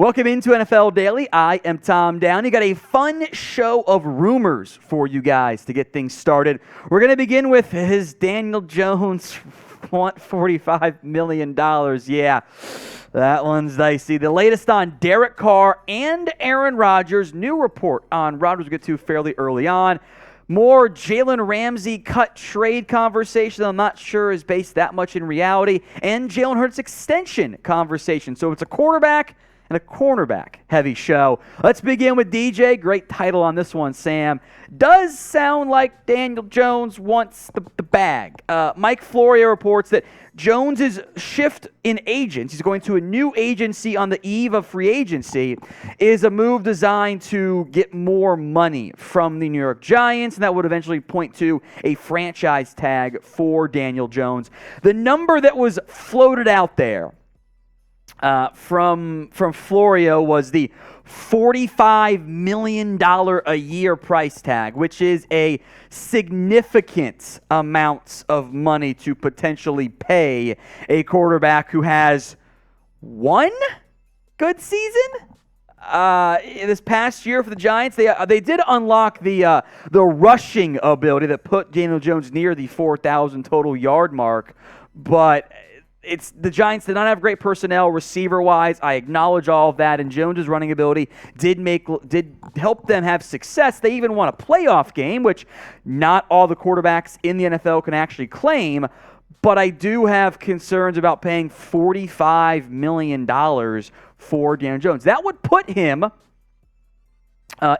Welcome into NFL Daily. I am Tom Downey. Got a fun show of rumors for you guys to get things started. We're going to begin with his Daniel Jones want $45 million. Yeah, that one's dicey. The latest on Derek Carr and Aaron Rodgers. New report on Rodgers we'll get to fairly early on. More Jalen Ramsey cut trade conversation I'm not sure is based that much in reality. And Jalen Hurts extension conversation. So it's a quarterback and a cornerback heavy show. Let's begin with DJ. Great title on this one, Sam. Does sound like Daniel Jones wants the bag. Mike Florio reports that Jones's shift in agents, he's going to a new agency on the eve of free agency, is a move designed to get more money from the New York Giants, and that would eventually point to a franchise tag for Daniel Jones. The number that was floated out there from Florio was the $45 million a year price tag, which is a significant amount of money to potentially pay a quarterback who has one good season. This past year for the Giants, they did unlock the rushing ability that put Daniel Jones near the 4,000 total yard mark, but the Giants did not have great personnel receiver-wise. I acknowledge all of that, and Jones's running ability did help them have success. They even won a playoff game, which not all the quarterbacks in the NFL can actually claim. But I do have concerns about paying $45 million for Daniel Jones. That would put him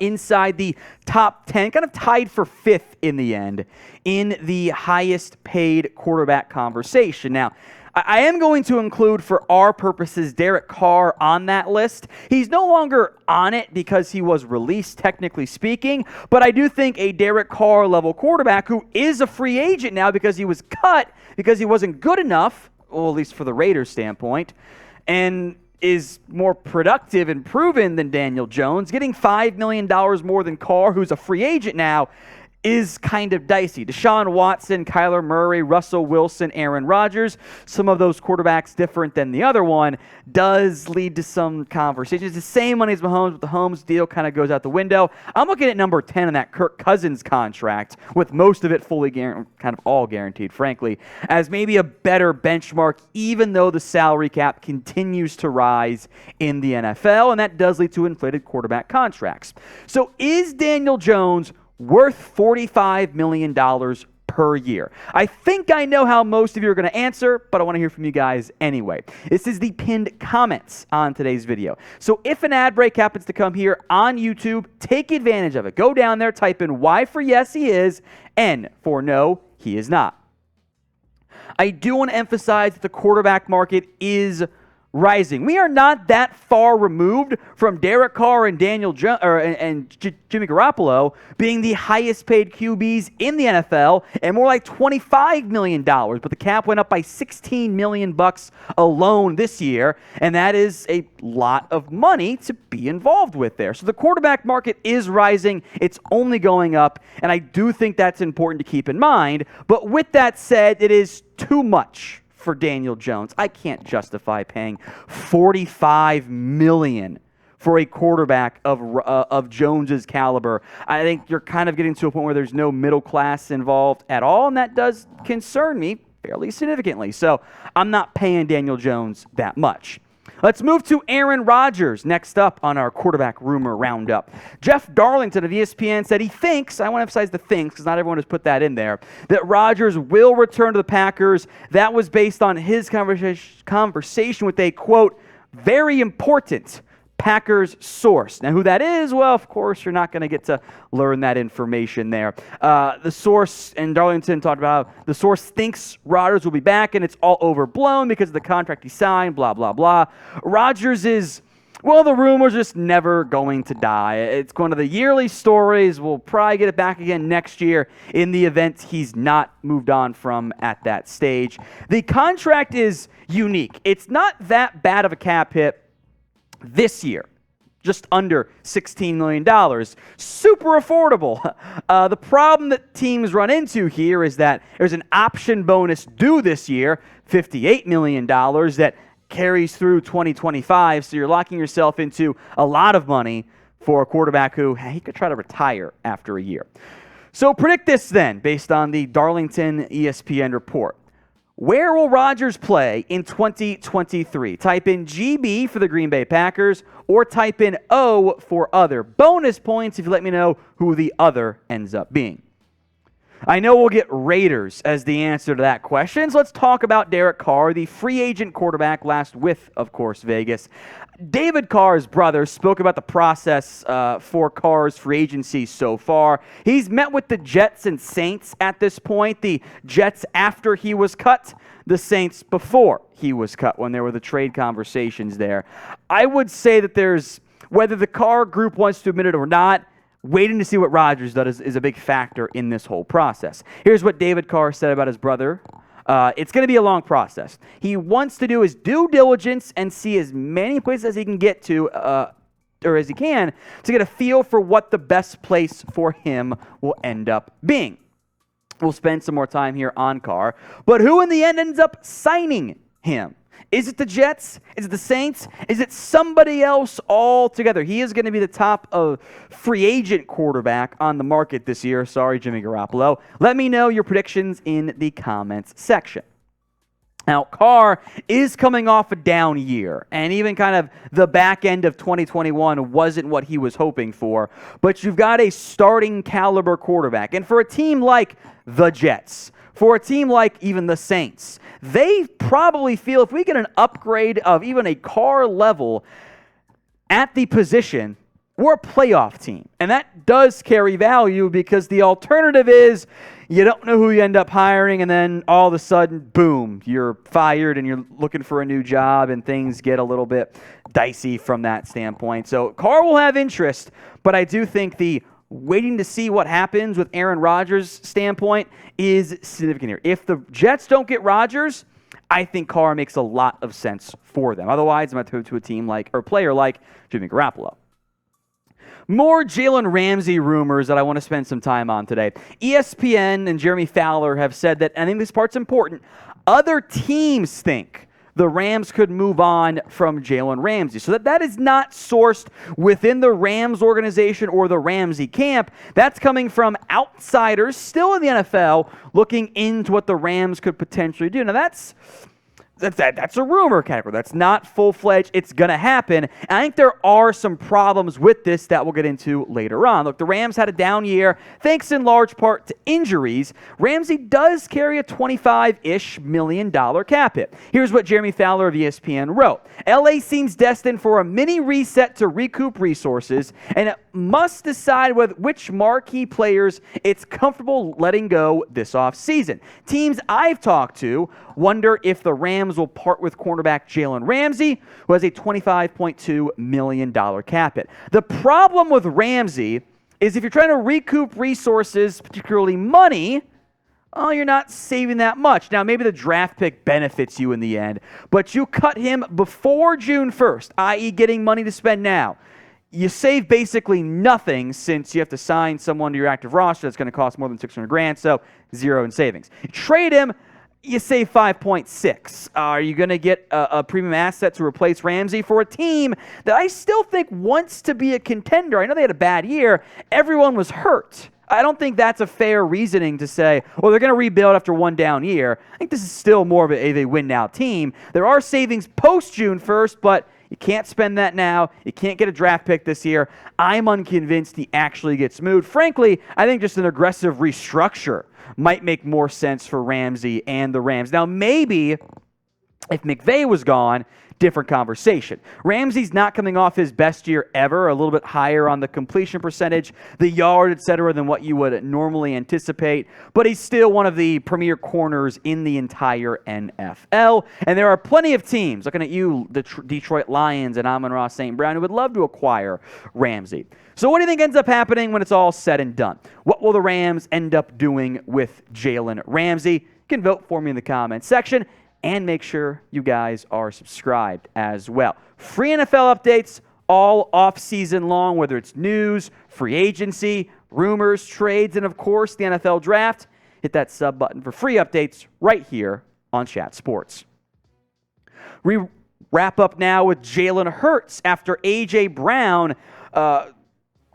inside the top 10, kind of tied for fifth in the end, in the highest paid quarterback conversation. Now, I am going to include, for our purposes, Derek Carr on that list. He's no longer on it because he was released, technically speaking, but I do think a Derek Carr-level quarterback who is a free agent now because he was cut because he wasn't good enough, well, at least for the Raiders' standpoint, and is more productive and proven than Daniel Jones, getting $5 million more than Carr, who's a free agent now, is kind of dicey. Deshaun Watson, Kyler Murray, Russell Wilson, Aaron Rodgers, some of those quarterbacks different than the other one, does lead to some conversations. It's the same money as Mahomes, but the Mahomes deal kind of goes out the window. I'm looking at number 10 in that Kirk Cousins contract, with most of it fully guaranteed, kind of all guaranteed, frankly, as maybe a better benchmark, even though the salary cap continues to rise in the NFL, and that does lead to inflated quarterback contracts. So is Daniel Jones worth $45 million per year? I think I know how most of you are going to answer, but I want to hear from you guys anyway. This is the pinned comments on today's video. So if an ad break happens to come here on YouTube, take advantage of it. Go down there, type in Y for yes, he is, N for no, he is not. I do want to emphasize that the quarterback market is rising. We are not that far removed from Derek Carr and Jimmy Garoppolo being the highest paid QBs in the NFL, and more like $25 million. But the cap went up by $16 million alone this year, and that is a lot of money to be involved with there. So the quarterback market is rising. It's only going up, and I do think that's important to keep in mind. But with that said, it is too much for Daniel Jones. I can't justify paying $45 million for a quarterback of Jones's caliber. I think you're kind of getting to a point where there's no middle class involved at all, and that does concern me fairly significantly. So I'm not paying Daniel Jones that much. Let's move to Aaron Rodgers next up on our quarterback rumor roundup. Jeff Darlington of ESPN said he thinks, I want to emphasize the thinks because not everyone has put that in there, that Rodgers will return to the Packers. That was based on his conversation with a, quote, very important Packers source. Now, who that is, well, of course, you're not going to get to learn that information there. The source, and Darlington talked about how the source thinks Rodgers will be back, and it's all overblown because of the contract he signed, blah, blah, blah. Rodgers is, well, the rumor's just never going to die. It's one of the yearly stories. We'll probably get it back again next year in the event he's not moved on from at that stage. The contract is unique. It's not that bad of a cap hit this year, just under $16 million. Super affordable. The problem that teams run into here is that there's an option bonus due this year, $58 million, that carries through 2025, so you're locking yourself into a lot of money for a quarterback who he could try to retire after a year. So predict this then, based on the Darlington ESPN report. Where will Rodgers play in 2023? Type in GB for the Green Bay Packers or type in O for other. Bonus points if you let me know who the other ends up being. I know we'll get Raiders as the answer to that question, so let's talk about Derek Carr, the free agent quarterback last with, of course, Vegas. David Carr's brother spoke about the process for Carr's free agency so far. He's met with the Jets and Saints at this point. The Jets after he was cut, the Saints before he was cut when there were the trade conversations there. I would say that there's, whether the Carr group wants to admit it or not, waiting to see what Rodgers does is a big factor in this whole process. Here's what David Carr said about his brother. It's going to be a long process. He wants to do his due diligence and see as many places as he can get to, or as he can, to get a feel for what the best place for him will end up being. We'll spend some more time here on Carr. But who in the end ends up signing him? Is it the Jets? Is it the Saints? Is it somebody else altogether? He is going to be the top of free agent quarterback on the market this year. Sorry, Jimmy Garoppolo. Let me know your predictions in the comments section. Now, Carr is coming off a down year, and even kind of the back end of 2021 wasn't what he was hoping for. But you've got a starting caliber quarterback. And for a team like the Jets, for a team like even the Saints, they probably feel if we get an upgrade of even a Carr level at the position, we're a playoff team. And that does carry value because the alternative is you don't know who you end up hiring, and then all of a sudden, boom, you're fired and you're looking for a new job, and things get a little bit dicey from that standpoint. So Carr will have interest, but I do think the waiting to see what happens with Aaron Rodgers standpoint is significant here. If the Jets don't get Rodgers, I think Carr makes a lot of sense for them. Otherwise, I'm going to go to a team like, or player like Jimmy Garoppolo. More Jalen Ramsey rumors that I want to spend some time on today. ESPN and Jeremy Fowler have said that, and I think this part's important, other teams think the Rams could move on from Jalen Ramsey. So that is not sourced within the Rams organization or the Ramsey camp. That's coming from outsiders still in the NFL looking into what the Rams could potentially do. Now that's a rumor category. That's not full-fledged. It's going to happen. And I think there are some problems with this that we'll get into later on. Look, the Rams had a down year thanks in large part to injuries. Ramsey does carry a $25-ish million cap hit. Here's what Jeremy Fowler of ESPN wrote. LA seems destined for a mini reset to recoup resources, and it must decide which marquee players it's comfortable letting go this offseason. Teams I've talked to wonder if the Rams will part with cornerback Jalen Ramsey, who has a $25.2 million cap hit. The problem with Ramsey is if you're trying to recoup resources, particularly money, you're not saving that much. Now, maybe the draft pick benefits you in the end, but you cut him before June 1st, i.e. getting money to spend now. You save basically nothing since you have to sign someone to your active roster that's going to cost more than $600,000, so zero in savings. You trade him, you save 5.6. Are you going to get a premium asset to replace Ramsey for a team that I still think wants to be a contender? I know they had a bad year. Everyone was hurt. I don't think that's a fair reasoning to say, well, they're going to rebuild after one down year. I think this is still more of a win-now team. There are savings post-June 1st, but you can't spend that now. You can't get a draft pick this year. I'm unconvinced he actually gets moved. Frankly, I think just an aggressive restructure might make more sense for Ramsey and the Rams. Now, maybe if McVay was gone, different conversation. Ramsey's not coming off his best year ever, a little bit higher on the completion percentage, the yard, etc., than what you would normally anticipate, but he's still one of the premier corners in the entire NFL. And there are plenty of teams, looking at you, the Detroit Lions and Amon-Ra St. Brown, who would love to acquire Ramsey. So what do you think ends up happening when it's all said and done? What will the Rams end up doing with Jalen Ramsey? You can vote for me in the comments section. And make sure you guys are subscribed as well. Free NFL updates all off-season long, whether it's news, free agency, rumors, trades, and of course the NFL draft. Hit that sub button for free updates right here on Chat Sports. wrap up now with Jalen Hurts after A.J. Brown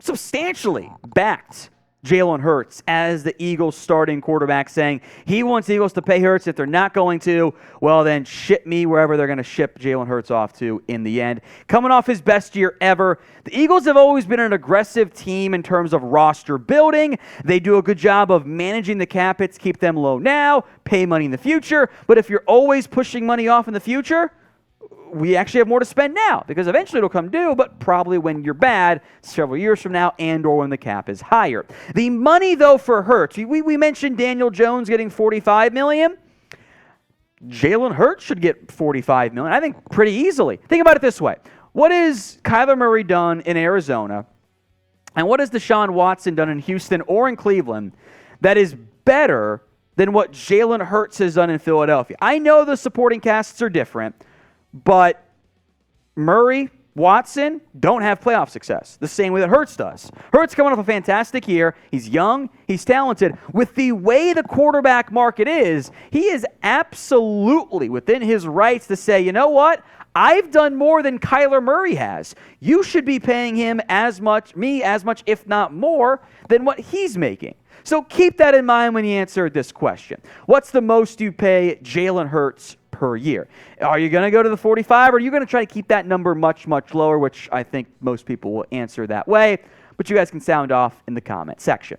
substantially backed Jalen Hurts as the Eagles starting quarterback, saying he wants the Eagles to pay Hurts. If they're not going to, well, then ship me wherever they're going to ship Jalen Hurts off to in the end. Coming off his best year ever, the Eagles have always been an aggressive team in terms of roster building. They do a good job of managing the cap hits, keep them low now, pay money in the future. But if you're always pushing money off in the future, we actually have more to spend now because eventually it'll come due, but probably when you're bad several years from now and or when the cap is higher. The money, though, for Hurts, we mentioned Daniel Jones getting $45 million. Jalen Hurts should get $45 million, I think, pretty easily. Think about it this way. What has Kyler Murray done in Arizona, and what has Deshaun Watson done in Houston or in Cleveland that is better than what Jalen Hurts has done in Philadelphia? I know the supporting casts are different, but Murray, Watson don't have playoff success the same way that Hurts does. Hurts coming off a fantastic year. He's young. He's talented. With the way the quarterback market is, he is absolutely within his rights to say, you know what? I've done more than Kyler Murray has. You should be paying him as much, if not more, than what he's making. So keep that in mind when you answer this question. What's the most you pay Jalen Hurts per year? Are you going to go to the 45, or are you going to try to keep that number much, much lower, which I think most people will answer that way, but you guys can sound off in the comment section.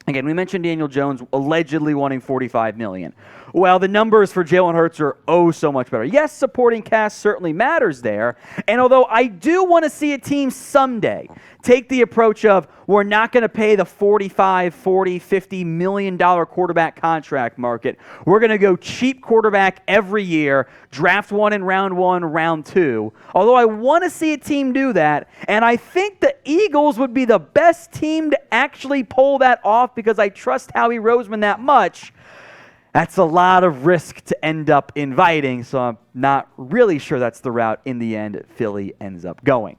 Again, we mentioned Daniel Jones allegedly wanting $45 million. Well, the numbers for Jalen Hurts are so much better. Yes, supporting cast certainly matters there. And although I do want to see a team someday take the approach of we're not going to pay the $45, $40, $50 million quarterback contract market. We're going to go cheap quarterback every year, draft one in round 1, round 2. Although I want to see a team do that, and I think the Eagles would be the best team to actually pull that off because I trust Howie Roseman that much. That's a lot of risk to end up inviting, so I'm not really sure that's the route in the end Philly ends up going.